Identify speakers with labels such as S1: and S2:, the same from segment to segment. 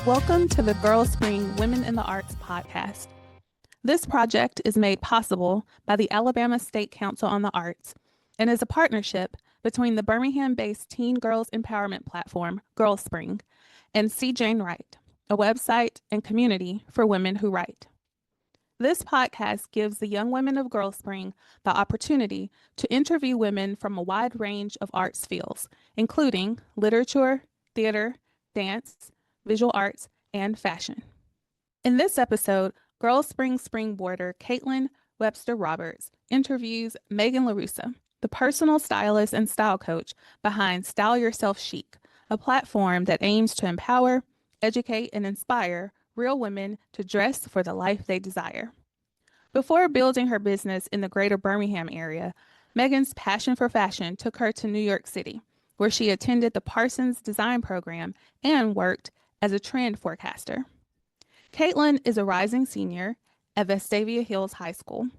S1: Welcome to the GirlSpring Women in the Arts podcast. This project is made possible by the Alabama State Council on the Arts and is a partnership between the Birmingham-based teen girls empowerment platform, GirlSpring, and C. Jane Write, a website and community for women who write. This podcast gives the young women of GirlSpring the opportunity to interview women from a wide range of arts fields, including literature, theater, dance, visual arts, and fashion. In this episode, GirlSpring Springboarder Caitlyn Webster-Roberts interviews Megan LaRussa, the personal stylist and style coach behind Style Yourself Chic, a platform that aims to empower, educate, and inspire real women to dress for the life they desire. Before building her business in the greater Birmingham area, Megan's passion for fashion took her to New York City, where she attended the Parsons Design Program and worked as a trend forecaster. Caitlyn is a rising senior at Vestavia Hills High School.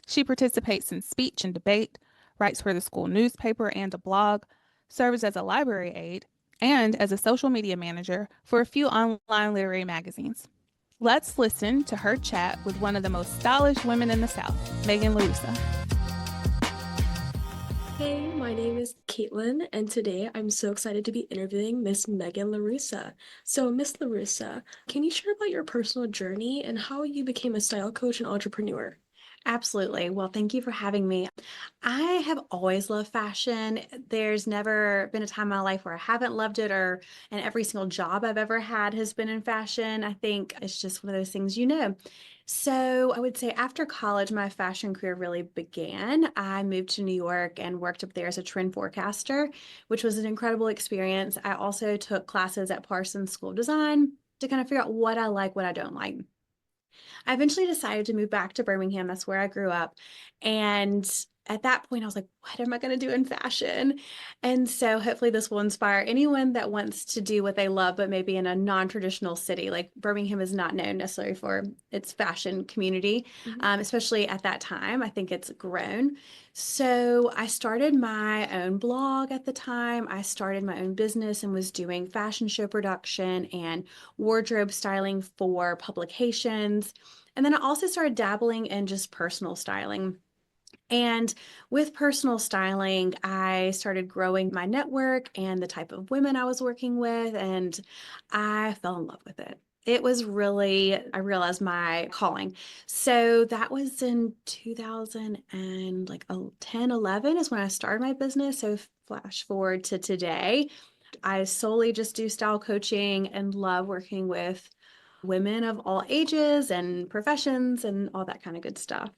S1: She participates in speech and debate, writes for the school newspaper and a blog, serves as a library aide, and as a social media manager for a few online literary magazines. Let's listen to her chat with one of the most stylish women in the South, Megan LaRussa.
S2: Hey, my name is Caitlyn, and today I'm so excited to be interviewing Miss Megan LaRussa. So, Miss LaRussa, can you share about your personal journey and how you became a style coach and entrepreneur?
S3: Absolutely. Well, thank you for having me. I have always loved fashion. There's never been a time in my life where I haven't loved it, and every single job I've ever had has been in fashion. I think it's just one of those things, you know. So I would say after college, my fashion career really began. I moved to New York and worked up there as a trend forecaster, which was an incredible experience. I also took classes at Parsons School of Design to kind of figure out what I like, what I don't like. I eventually decided to move back to Birmingham. That's where I grew up. And at that point, I was like, what am I going to do in fashion? And so hopefully this will inspire anyone that wants to do what they love, but maybe in a non-traditional city. Like Birmingham is not known necessarily for its fashion community, especially at that time. I think it's grown. So I started my own blog at the time. I started my own business and was doing fashion show production and wardrobe styling for publications. And then I also started dabbling in just personal styling. And with personal styling, I started growing my network and the type of women I was working with, and I fell in love with it. It was really, I realized my calling. So that was in 2000 and like 10, 11 is when I started my business. So flash forward to today, I solely just do style coaching and love working with women of all ages and professions and all that kind of good stuff.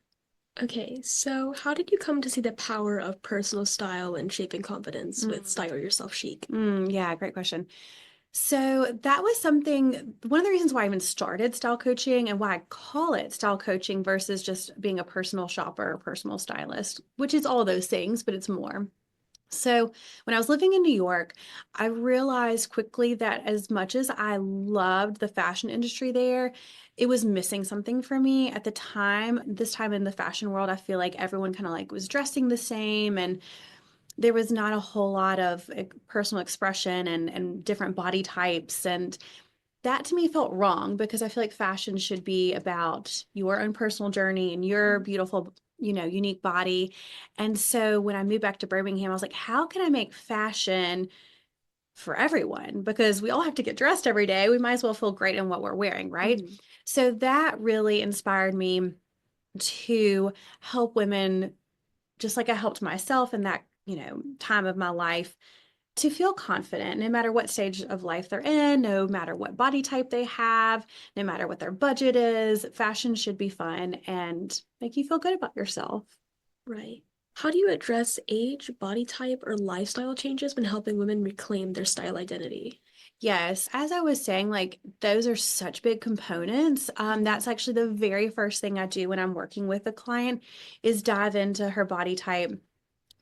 S2: Okay, so how did you come to see the power of personal style and shaping confidence with Style Yourself Chic?
S3: Yeah, great question. So that was something, one of the reasons why I even started style coaching and why I call it style coaching versus just being a personal shopper or personal stylist, which is all those things, but it's more. So when I was living in New York, I realized quickly that as much as I loved the fashion industry there, it was missing something for me at the time. This time in the fashion world, I feel like everyone kind of like was dressing the same and there was not a whole lot of personal expression and different body types. And that to me felt wrong because I feel like fashion should be about your own personal journey and your beautiful, unique body. And so when I moved back to Birmingham, I was like, how can I make fashion for everyone? Because we all have to get dressed every day. We might as well feel great in what we're wearing, right? So that really inspired me to help women, just like I helped myself in that, time of my life to feel confident no matter what stage of life they're in, no matter what body type they have, no matter what their budget is. Fashion should be fun and make you feel good about yourself.
S2: Right. How do you address age, body type, or lifestyle changes when helping women reclaim their style identity?
S3: Yes, as I was saying, like those are such big components. That's actually the very first thing I do when I'm working with a client is dive into her body type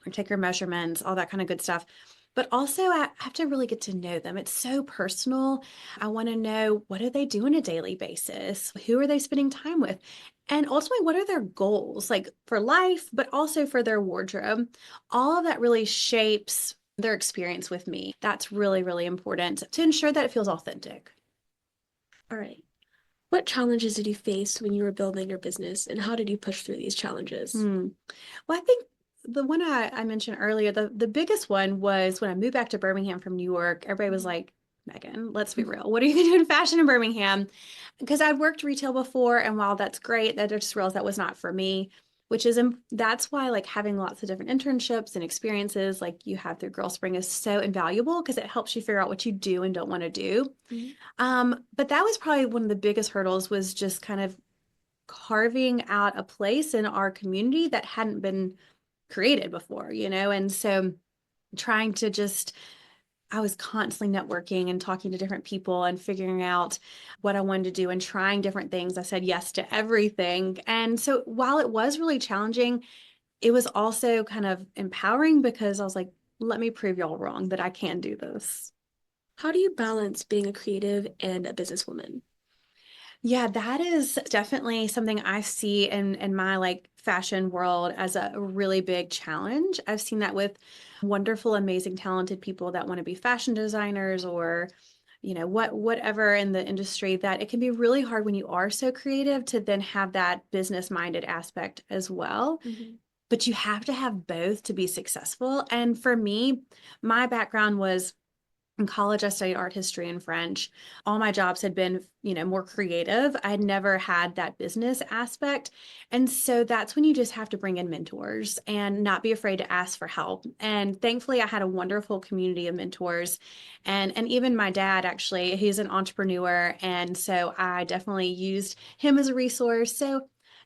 S3: or take her measurements, all that kind of good stuff. But also, I have to really get to know them. It's so personal. I want to know, what do they do on a daily basis? Who are they spending time with? And ultimately, what are their goals, like for life, but also for their wardrobe? All of that really shapes their experience with me. That's really, really important to ensure that it feels authentic.
S2: All right. What challenges did you face when you were building your business, and how did you push through these challenges?
S3: Well, I think the one I mentioned earlier, the biggest one was when I moved back to Birmingham from New York. Everybody was like, Megan, let's be real. What are you going to do in fashion in Birmingham? Because I'd worked retail before, and while that's great, I just realized that was not for me, which is, that's why like having lots of different internships and experiences like you have through GirlSpring is so invaluable because it helps you figure out what you do and don't want to do. But that was probably one of the biggest hurdles was just kind of carving out a place in our community that hadn't been created before, and so trying to just I was constantly networking and talking to different people and figuring out what I wanted to do and trying different things. I said yes to everything. And so while it was really challenging, it was also kind of empowering because I was like, let me prove y'all wrong that I can do this.
S2: How do you balance being a creative and a businesswoman?
S3: Yeah, that is definitely something I see in my like fashion world as a really big challenge. I've seen that with wonderful, amazing, talented people that want to be fashion designers or whatever in the industry that it can be really hard when you are so creative to then have that business minded aspect as well. But you have to have both to be successful. And for me, my background was in college, I studied art history and French. All my jobs had been, more creative. I had never had that business aspect. And so that's when you just have to bring in mentors and not be afraid to ask for help. And thankfully, I had a wonderful community of mentors. And even my dad, actually, he's an entrepreneur. And so I definitely used him as a resource. So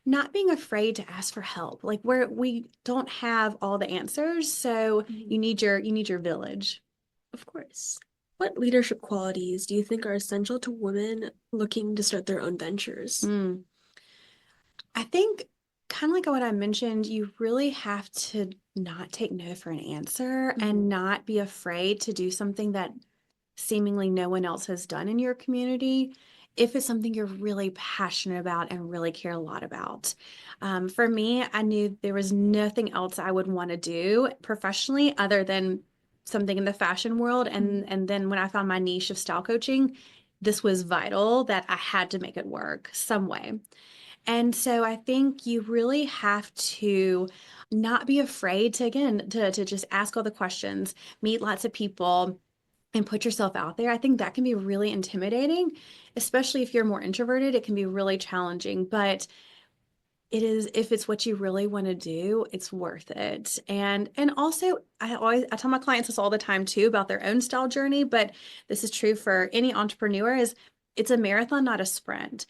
S3: not being afraid to ask for help. Like we don't have all the answers. So you need your village.
S2: Of course. What leadership qualities do you think are essential to women looking to start their own ventures?
S3: I think kind of like what I mentioned, you really have to not take no for an answer and not be afraid to do something that seemingly no one else has done in your community if it's something you're really passionate about and really care a lot about. For me, I knew there was nothing else I would want to do professionally other than something in the fashion world. And then when I found my niche of style coaching, this was vital that I had to make it work some way. And so I think you really have to not be afraid to, again, to just ask all the questions, meet lots of people, and put yourself out there. I think that can be really intimidating, especially if you're more introverted. It can be really challenging, but it is, if it's what you really want to do, it's worth it. And also I tell my clients this all the time too about their own style journey, but this is true for any entrepreneur is it's a marathon, not a sprint.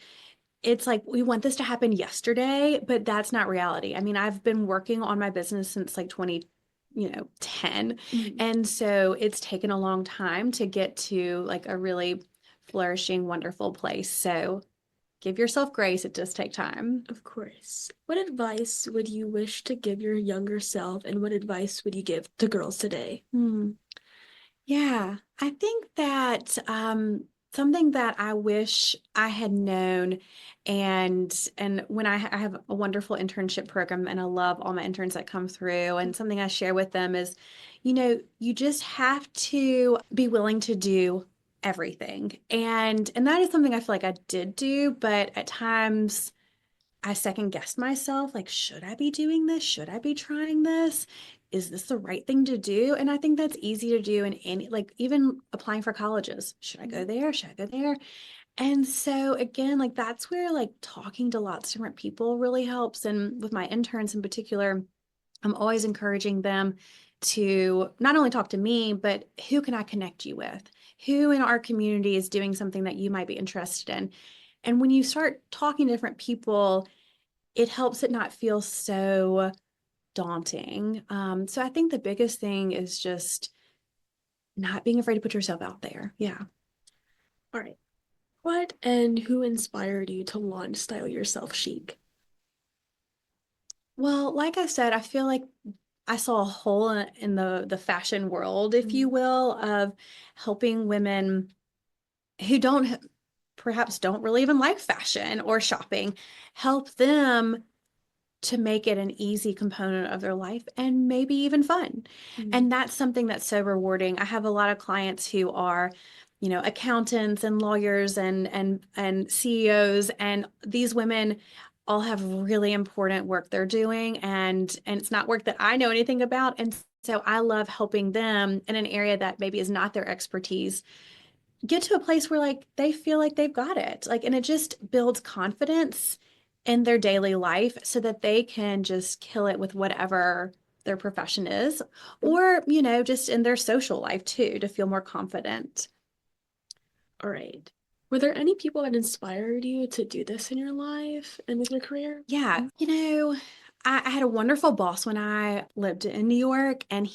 S3: It's like we want this to happen yesterday, but that's not reality. I mean, I've been working on my business since like 2010. And so it's taken a long time to get to like a really flourishing, wonderful place. So give yourself grace. It does take time.
S2: Of course. What advice would you wish to give your younger self, and what advice would you give to girls today?
S3: Yeah, I think that something that I wish I had known, and when I have a wonderful internship program, and I love all my interns that come through, and something I share with them is, you just have to be willing to do everything, and that is something I feel like I did do, but at times I second guessed myself, like, should I be doing this? Should I be trying this? Is this the right thing to do? And I think that's easy to do in any, like even applying for colleges. Should I go there? Should I go there? And so again, like that's where like talking to lots of different people really helps. And with my interns in particular, I'm always encouraging them to not only talk to me, but who can I connect you with? Who in our community is doing something that you might be interested in? And when you start talking to different people, it helps it not feel so daunting. So I think the biggest thing is just not being afraid to put yourself out there. Yeah.
S2: All right. What and who inspired you to launch Style Yourself Chic?
S3: Well, like I said, I feel like I saw a hole in the fashion world, if you will, of helping women who perhaps don't really even like fashion or shopping, help them to make it an easy component of their life and maybe even fun. And that's something that's so rewarding. I have a lot of clients who are accountants and lawyers and CEOs, and these women all have really important work they're doing, and it's not work that I know anything about. And so I love helping them in an area that maybe is not their expertise get to a place where like they feel like they've got it. Like, and it just builds confidence in their daily life so that they can just kill it with whatever their profession is, or, just in their social life too, to feel more confident.
S2: All right. Were there any people that inspired you to do this in your life and with your career?
S3: Yeah, I had a wonderful boss when I lived in New York, and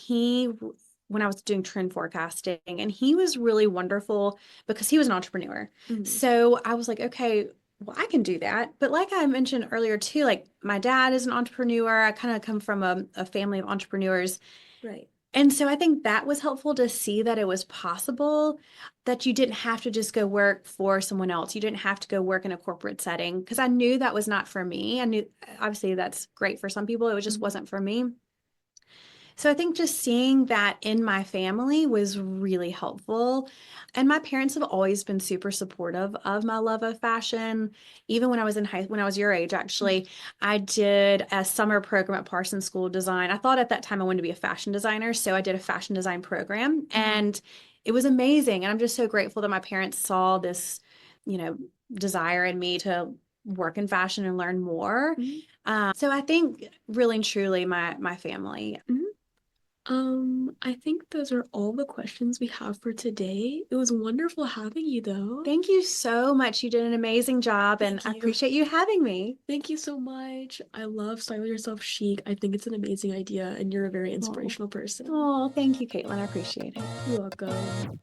S3: when I was doing trend forecasting, and he was really wonderful because he was an entrepreneur.
S2: Mhm.
S3: So I was like, okay, well, I can do that. But like I mentioned earlier too, like my dad is an entrepreneur. I kind of come from a family of entrepreneurs.
S2: Right.
S3: And so I think that was helpful to see that it was possible, that you didn't have to just go work for someone else. You didn't have to go work in a corporate setting, because I knew that was not for me. I knew obviously that's great for some people. It just
S2: Mhm.
S3: wasn't for me. So I think just seeing that in my family was really helpful. And my parents have always been super supportive of my love of fashion. Even when I was when I was your age, actually, I did a summer program at Parsons School of Design. I thought at that time I wanted to be a fashion designer, so I did a fashion design program, and it was amazing. And I'm just so grateful that my parents saw this, desire in me to work in fashion and learn more. So I think really and truly my family.
S2: I think those are all the questions we have for today. It was wonderful having you, though.
S3: Thank you so much. You did an amazing job, and I
S2: Thank you.
S3: appreciate you having me.
S2: Thank you so much. I love Style Yourself Chic. I think it's an amazing idea, and you're a very inspirational person.
S3: Oh, thank you, Caitlin. I appreciate it.
S2: You're welcome.